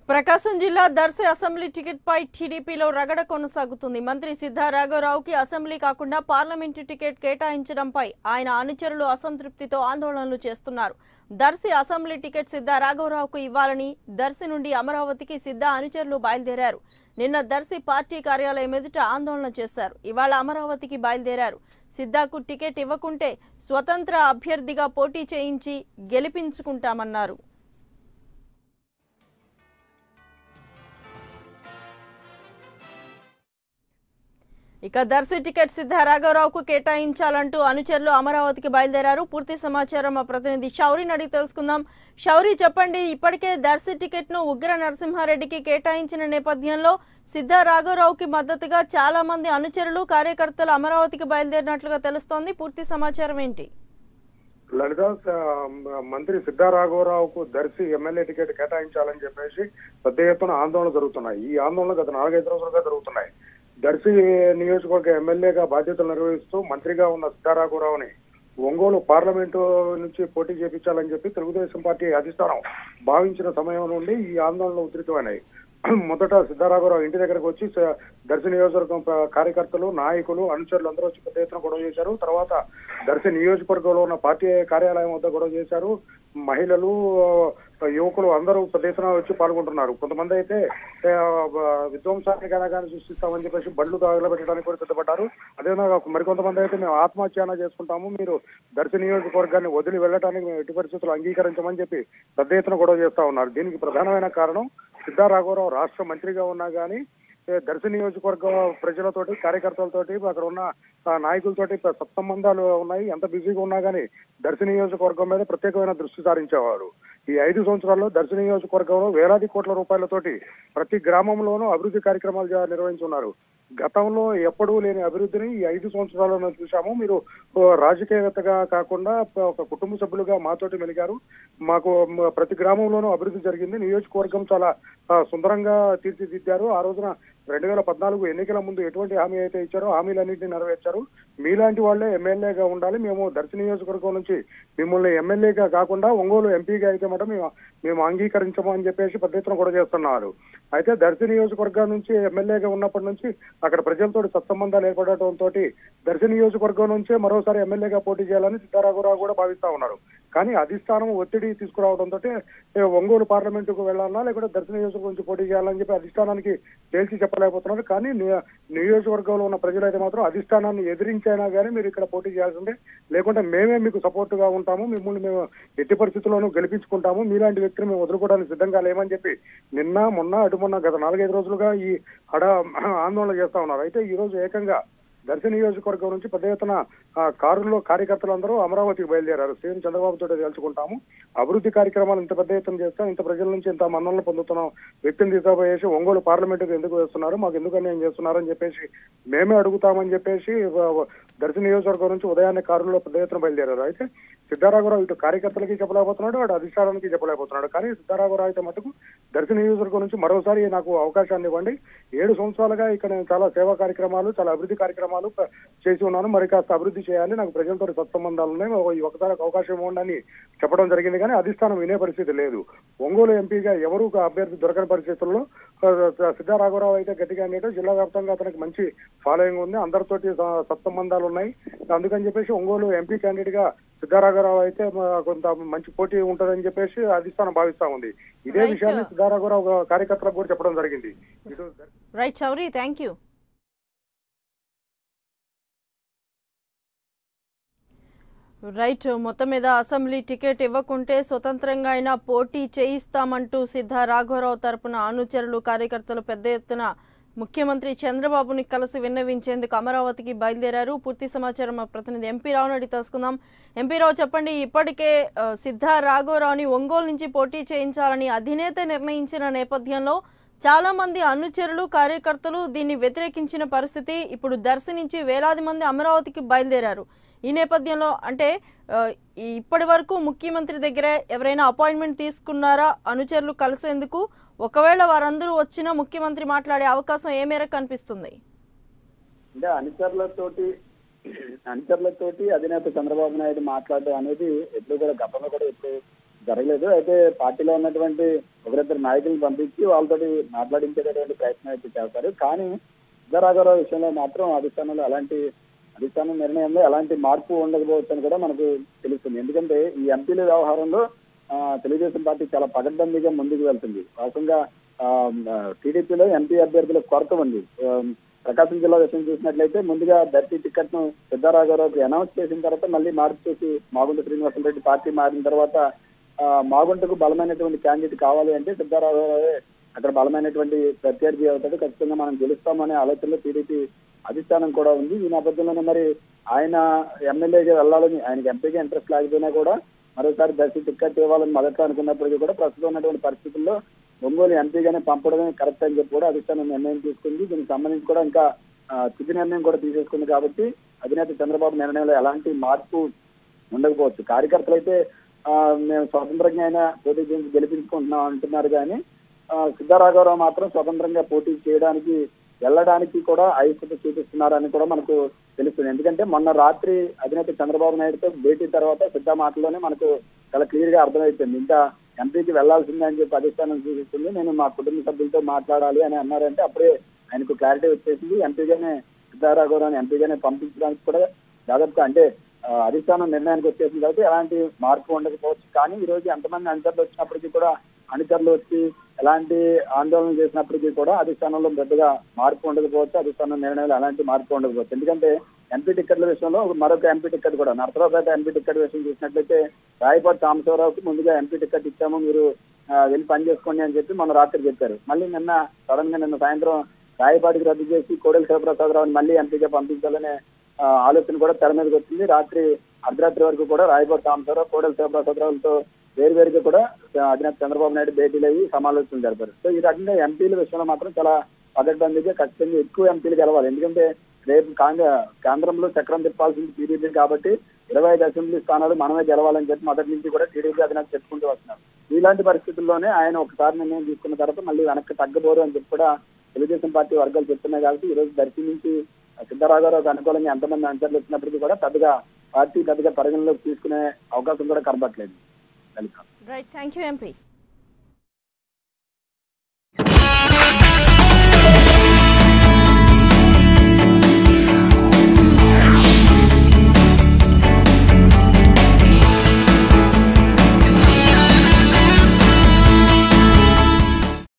ప్రకాశం జిల్లా Darsi assembly ticket పై టీడీపీలో రగడ కొనసాగుతుంది. మంత్రి సిద్ధా రాఘవరావుకి అసెంబ్లీ కాకుండా పార్లమెంటు టికెట్ కేటాయించడంపై ఆయన అనుచరులు అసంతృప్తితో ఆందోళనలు చేస్తున్నారు. దర్శి అసెంబ్లీ టికెట్ సిద్ధా రాఘవరావుకు ఇవ్వాలని దర్శి నుండి అమరావతికి సిద్ధా అనుచరులు బయలుదేరారు. నిన్న దర్శి పార్టీ కార్యాలయం ఎదుట ఆందోళన చేశారు. ఇవాళ అమరావతికి బయలుదేరారు. సిద్ధాకు టికెట్ ఇవ్వకుంటే స్వతంత్ర అభ్యర్థిగా పోటీ చేయించి గెలిపించుకుంటామన్నారు. ఇక దర్శి టికెట్ సిద్ధా రాఘవరావుకు కేటాయించాలంటూ అనుచరులు అమరావతికి బయలుదేరారు. పూర్తి సమాచారం మా ప్రతినిధి శౌరిని అడిగి తెలుసుకుందాం. శౌరి, చెప్పండి, ఇప్పటికే దర్శి టికెట్ ను ఉగ్ర నరసింహారెడ్డికి కేటాయించిన నేపథ్యంలో సిద్ధా రాఘవరావుకి మద్దతుగా చాలా మంది అనుచరులు కార్యకర్తలు అమరావతికి బయలుదేరినట్లుగా తెలుస్తోంది. పూర్తి సమాచారం ఏంటి? లలిత, మంత్రి సిద్ధా రాఘవరావుకు దర్శి ఎమ్మెల్యే టికెట్ కేటాయించాలని చెప్పేసి పెద్ద ఎత్తున ఆందోళన జరుగుతున్నాయి. ఈ ఆందోళన గత 4-5 రోజులుగా జరుగుతున్నాయి. దర్శి నియోజకవర్గ ఎమ్మెల్యేగా బాధ్యతలు నిర్వహిస్తూ మంత్రిగా ఉన్న సిద్ధా రాఘవరావుని ఒంగోలు పార్లమెంటు నుంచి పోటీ చేపించాలని చెప్పి తెలుగుదేశం పార్టీ అధిష్టానం భావించిన సమయం నుండి ఈ ఆందోళనలు ఉధృతమైనాయి. మొదట సిద్ధా రాఘవరావు ఇంటి దగ్గరకు వచ్చి దర్శి నియోజకవర్గం కార్యకర్తలు, నాయకులు, అనుచరులు అందరూ వచ్చి పెద్ద ఎత్తున గొడవ చేశారు. తర్వాత దర్శి నియోజకవర్గంలో ఉన్న పార్టీ కార్యాలయం వద్ద గొడవ చేశారు. మహిళలు, యువకులు అందరూ పెద్ద ఎత్తున వచ్చి పాల్గొంటున్నారు. కొంతమంది అయితే విధ్వంసాన్ని కానీ సృష్టిస్తామని చెప్పేసి బళ్ళు తగలబెట్టడానికి కూడా సిద్ధపడ్డారు. అదేవిధంగా మరికొంతమంది అయితే మేము ఆత్మహత్యాన చేసుకుంటాము, మీరు దర్శి నియోజకవర్గాన్ని వదిలి వెళ్ళడానికి మేము ఎట్టి పరిస్థితులు అంగీకరించమని చెప్పి పెద్ద ఎత్తున గొడవ చేస్తా ఉన్నారు. దీనికి ప్రధానమైన కారణం సిద్ధా రాఘవరావు రాష్ట్ర మంత్రిగా ఉన్నా కానీ దర్శి నియోజకవర్గ ప్రజలతోటి, కార్యకర్తలతోటి, అక్కడ ఉన్న నాయకులతోటి సత్సంబంధాలు ఉన్నాయి. ఎంత బిజీగా ఉన్నా కానీ దర్శి నియోజకవర్గం మీద ప్రత్యేకమైన దృష్టి సారించేవారు. ఈ 5 సంవత్సరాల్లో దర్శి నియోజకవర్గంలో వేలాది కోట్ల రూపాయలతోటి ప్రతి గ్రామంలోనూ అభివృద్ధి కార్యక్రమాలు నిర్వహించున్నారు. గతంలో ఎప్పుడూ లేని అభివృద్ధిని ఈ 5 సంవత్సరాల్లో చూసాము. మీరు రాజకీయవేత్తగా కాకుండా ఒక కుటుంబ సభ్యులుగా మాతోటి మెలిగారు. మాకు ప్రతి గ్రామంలోనూ అభివృద్ధి జరిగింది. నియోజకవర్గం చాలా సుందరంగా తీర్చిదిద్దారు. ఆ రోజున 2014 ఎన్నికల ముందు ఎటువంటి హామీ అయితే ఇచ్చారో హామీలన్నింటినీ నెరవేర్చారు. మీలాంటి వాళ్లే ఎమ్మెల్యేగా ఉండాలి, మేము దర్శి నియోజకవర్గం నుంచి మిమ్మల్ని ఎమ్మెల్యేగా కాకుండా ఒంగోలు ఎంపీగా అయితే మాట మేము అంగీకరించము అని చెప్పేసి పెద్ద ఎత్తున కూడా చేస్తున్నారు. అయితే దర్శి నియోజకవర్గం నుంచి ఎమ్మెల్యేగా ఉన్నప్పటి నుంచి అక్కడ ప్రజలతో సత్సంబంధాలు ఏర్పడటంతో దర్శి నియోజకవర్గం నుంచే మరోసారి ఎమ్మెల్యేగా పోటీ చేయాలని సిద్ధా రాఘవరావు కూడా భావిస్తా ఉన్నారు. కానీ అధిష్టానం ఒత్తిడి తీసుకురావడంతో ఒంగోలు పార్లమెంటుకు వెళ్లాలన్నా లేకుంటే దర్శి నియోజకవర్గం నుంచి పోటీ చేయాలని చెప్పి అధిష్టానానికి తేల్చి చెప్పలేకపోతున్నారు. కానీ నియోజకవర్గంలో ఉన్న ప్రజలైతే మాత్రం అధిష్టానాన్ని ఎదిరించైనా కానీ మీరు ఇక్కడ పోటీ చేయాల్సిందే, లేకుంటే మేమే మీకు సపోర్ట్ గా ఉంటాము, మిమ్మల్ని మేము ఎట్టి పరిస్థితుల్లోనూ గెలిపించుకుంటాము, మీలాంటి వ్యక్తిని మేము వదులుకోవడానికి సిద్ధంగా లేమని చెప్పి నిన్న మొన్న గత 4-5 రోజులుగా ఈ ఆందోళన చేస్తా ఉన్నారు. అయితే ఈ రోజు ఏకంగా దర్శి నియోజకవర్గం నుంచి పెద్ద ఎత్తున కారుల్లో కార్యకర్తలందరూ అమరావతికి బయలుదేరారు. సీఎం చంద్రబాబు తోటి తెలుసుకుంటాము, అభివృద్ధి కార్యక్రమాలు ఇంత పెద్ద ఎత్తున చేస్తాం, ఇంత ప్రజల నుంచి ఇంత మన్ననలు పొందుతున్నాం, వ్యక్తిని తీసుకుపోయేసి ఒంగోలు పార్లమెంటుకు ఎందుకు వేస్తున్నారు, మాకు ఎందుకు అన్యాయం చేస్తున్నారు అని చెప్పేసి మేమే అడుగుతామని చెప్పేసి దర్శి నియోజకవర్గం నుంచి ఉదయాన్నే కారుల్లో పెద్ద ఎత్తున బయలుదేరారు. అయితే సిద్ధా రాఘవరావు ఇటు కార్యకర్తలకి చెప్పలేకపోతున్నాడు, అటు అధిష్టానానికి చెప్పలేకపోతున్నాడు. కానీ సిద్ధా రాఘవరావు అయితే మటుకు దర్శి నియోజకవర్గం నుంచి మరోసారి నాకు అవకాశాన్ని ఇవ్వండి, 7 సంవత్సరాలుగా ఇక్కడ నేను చాలా సేవా కార్యక్రమాలు, చాలా అభివృద్ధి కార్యక్రమాలు చేసి ఉన్నాను, మరి కాస్త అభివృద్ధి చేయాలి, నాకు ప్రజలతో సత్సంబంధాలు ఉన్నాయి, ఒకసారి అవకాశం ఇవ్వండి అని చెప్పడం జరిగింది. కానీ అధిష్టానం వినే పరిస్థితి లేదు. ఒంగోలు ఎంపీగా ఎవరు అభ్యర్థి దొరకని పరిస్థితుల్లో సిద్ధా రాఘవరావు అయితే గట్టిగా అంటే జిల్లా వ్యాప్తంగా అతనికి మంచి ఫాలోయింగ్ ఉంది, అందరితోటి సత్సంబంధాలు ఉన్నాయి. అందుకని చెప్పేసి ఒంగోలు ఎంపీ క్యాండిడేట్ గా సిద్ధా రాఘవరావు అయితే కొంత మంచి పోటీ ఉంటుందని చెప్పేసి అధిష్టానం భావిస్తా ఉంది. ఇదే విషయాన్ని సిద్ధా రాఘవరావు కార్యకర్తలకు కూడా చెప్పడం జరిగింది. Right Shouri, thank you. Right, మొత్తం మీద అసెంబ్లీ టికెట్ ఇవ్వకుంటే స్వతంత్రంగా అయినా పోటీ చేయిస్తామంటూ సిద్ధా రాఘవరావు తరపున అనుచరులు, కార్యకర్తలు పెద్ద ఎత్తున ముఖ్యమంత్రి చంద్రబాబుని కలిసి విన్నవించేందుకు అమరావతికి బయలుదేరారు. పూర్తి సమాచారం మా ప్రతినిధి ఎంపీ రావు అడిగి తెలుసుకుందాం. ఎంపీ రావు, చెప్పండి, ఇప్పటికే సిద్ధా రాఘవరావుని ఒంగోలు నుంచి పోటీ చేయించాలని అధినేత నిర్ణయించిన నేపథ్యంలో చాలా మంది అనుచరులు, కార్యకర్తలు దీన్ని వ్యతిరేకించిన పరిస్థితి. ఇప్పుడు దర్శి నుంచి వేలాది మంది అమరావతికి బయలుదేరారు. ఈ నేపథ్యంలో అంటే ఇప్పటి వరకు ముఖ్యమంత్రి దగ్గర ఎవరైనా అపాయింట్మెంట్ తీసుకున్నారా అనుచరులు కలిసేందుకు? ఒకవేళ వారందరూ వచ్చినా ముఖ్యమంత్రి మాట్లాడే అవకాశం ఏ మేరకు కనిపిస్తుంది? అంటే అనుచరులతోటి అధినేత చంద్రబాబు నాయుడు మాట్లాడడం అనేది ఎప్పుడు కూడా గతంలో కూడా ఎప్పుడు జరగలేదు. అయితే పార్టీలో ఉన్నటువంటి ఒకరిద్దరు నాయకులను పంపించి వాళ్ళతోటి మాట్లాడించేటటువంటి ప్రయత్నం అయితే చేస్తారు. కానీ సిద్ధరాఘవరావు విషయంలో మాత్రం అధిష్టానం నిర్ణయంలో ఎలాంటి మార్పు ఉండకపోవచ్చు అని కూడా మనకు తెలుస్తుంది. ఎందుకంటే ఈ ఎంపీల వ్యవహారంలో తెలుగుదేశం పార్టీ చాలా పకడ్బందీగా ముందుకు వెళ్తుంది. వాస్తవంగా టీడీపీలో ఎంపీ అభ్యర్థుల కొరత ఉంది. ప్రకాశం జిల్లా విషయం చూసినట్లయితే ముందుగా దర్శి టికెట్ ను సిద్ధరాఘవరావుకి అనౌన్స్ చేసిన తర్వాత మళ్ళీ మార్పు చేసి మాగుంట శ్రీనివాసరెడ్డి పార్టీ మారిన తర్వాత మాగుంటకు బలమైనటువంటి క్యాండిడేట్ కావాలి అంటే సిద్ధరాఘవరావే అక్కడ బలమైనటువంటి ప్రత్యర్థి అవుతాడు, ఖచ్చితంగా మనం గెలుస్తామనే ఆలోచనలో టీడీపీ అధిష్టానం కూడా ఉంది. ఈ నేపథ్యంలోనే మరి ఆయన ఎమ్మెల్యేగా వెళ్ళాలని, ఆయనకి ఎంపీగా ఇంట్రెస్ట్ లేకపోయినా కూడా మరోసారి దర్శి టికెట్ ఇవ్వాలని మొదట్లో అనుకున్నప్పటికీ కూడా ప్రస్తుతం ఉన్నటువంటి పరిస్థితుల్లో ఒంగోలు ఎంపీగానే పంపడమే కరెక్ట్ అని చెప్పి కూడా అధిష్టానం నిర్ణయం తీసుకుంది. దీనికి సంబంధించి కూడా ఇంకా తుది నిర్ణయం కూడా తీసేసుకుంది. కాబట్టి అధినేత చంద్రబాబు నిర్ణయంలో ఎలాంటి మార్పు ఉండకపోవచ్చు. కార్యకర్తలు అయితే మేము స్వతంత్రంగా అయినా పోటీ చేసి గెలిపించుకుంటున్నాం అంటున్నారు. కానీ సిద్ధరాఘవరావు మాత్రం స్వతంత్రంగా పోటీ చేయడానికి వెళ్ళడానికి కూడా అయిష్టత చూపిస్తున్నారని కూడా మనకు తెలుస్తుంది. ఎందుకంటే మొన్న రాత్రి అధినేత చంద్రబాబు నాయుడుతో భేటీ తర్వాత సిద్ధ మాటలోనే మనకు చాలా క్లియర్ గా అర్థమైపోయింది. ఇంకా ఎంపీకి వెళ్లాల్సిందే అని చెప్పి అధిష్టానం సూచిస్తుంది. నేను మా కుటుంబ సభ్యులతో మాట్లాడాలి అని అన్నారంటే అప్పుడే ఆయనకు క్లారిటీ వచ్చేసింది. ఎంపీగానే సిద్ధరాఘవరావుని ఎంపీగానే పంపించడానికి కూడా దాదాపుగా అంటే అధిష్టానం నిర్ణయానికి వచ్చేసింది. కాబట్టి ఎలాంటి మార్పు ఉండకపోవచ్చు. కానీ ఈ రోజు ఎంతమంది అనుచరులు వచ్చినప్పటికీ కూడా అనుచరులు వచ్చి ఎలాంటి ఆందోళన చేసినప్పటికీ కూడా అధిష్టానంలో పెద్దగా మార్పు ఉండకపోవచ్చు. అధిష్టానం నిర్ణయంలో ఎలాంటి మార్పు ఉండకపోవచ్చు. ఎందుకంటే ఎంపీ టికెట్ల విషయంలో మరొక ఎంపీ టికెట్ కూడా నర్సరావుపేట ఎంపీ టికెట్ విషయం చూసినట్లయితే రాయపాటి సాంబశివరావుకి ముందుగా ఎంపీ టికెట్ ఇచ్చాము, మీరు వెళ్ళి పని చేసుకోండి అని చెప్పి మన రాత్రి చెప్పారు. మళ్ళీ నిన్న సాయంత్రం రాయపాటికి రద్దు చేసి కోడెల శివప్రసాదరావుని మళ్ళీ ఎంపీగా పంపించాలనే ఆలోచన కూడా తెర మీదకి వచ్చింది. అర్ధరాత్రి వరకు కూడా రాయపాటి సాంబశివరావు కోడెల శివప్రసాదరావులతో వేరువేరుగా కూడా అధినేత చంద్రబాబు నాయుడు భేటీలు అయ్యి సమాలోచనలు జరిపారు. సో ఈ రకంగా ఎంపీల విషయంలో మాత్రం చాలా పకడ్బందీగా ఖచ్చితంగా ఎక్కువ ఎంపీలు గెలవాలి. ఎందుకంటే రేపు కేంద్రంలో చక్రం తిప్పాల్సింది టీడీపీ కాబట్టి 25 అసెంబ్లీ స్థానాలు మనమే గెలవాలని చెప్పి మొదటి నుంచి కూడా టీడీపీ అధినేత చెప్పుకుంటూ వస్తున్నారు. ఇలాంటి పరిస్థితుల్లోనే ఆయన ఒకసారి నిర్ణయం తీసుకున్న తర్వాత మళ్ళీ వెనక్కి తగ్గబోరు అని చెప్పి కూడా తెలుగుదేశం పార్టీ వర్గాలు చెప్తున్నాయి. కాబట్టి ఈ రోజు దర్శి నుంచి సిద్ధరాఘవరావుకు అనుకూలంగా ఎంతమంది అనుచరులు వచ్చినప్పటికీ కూడా పార్టీ పెద్దగా పరిగణలోకి తీసుకునే అవకాశం కూడా కనబడట్లేదు. Right, thank you MP.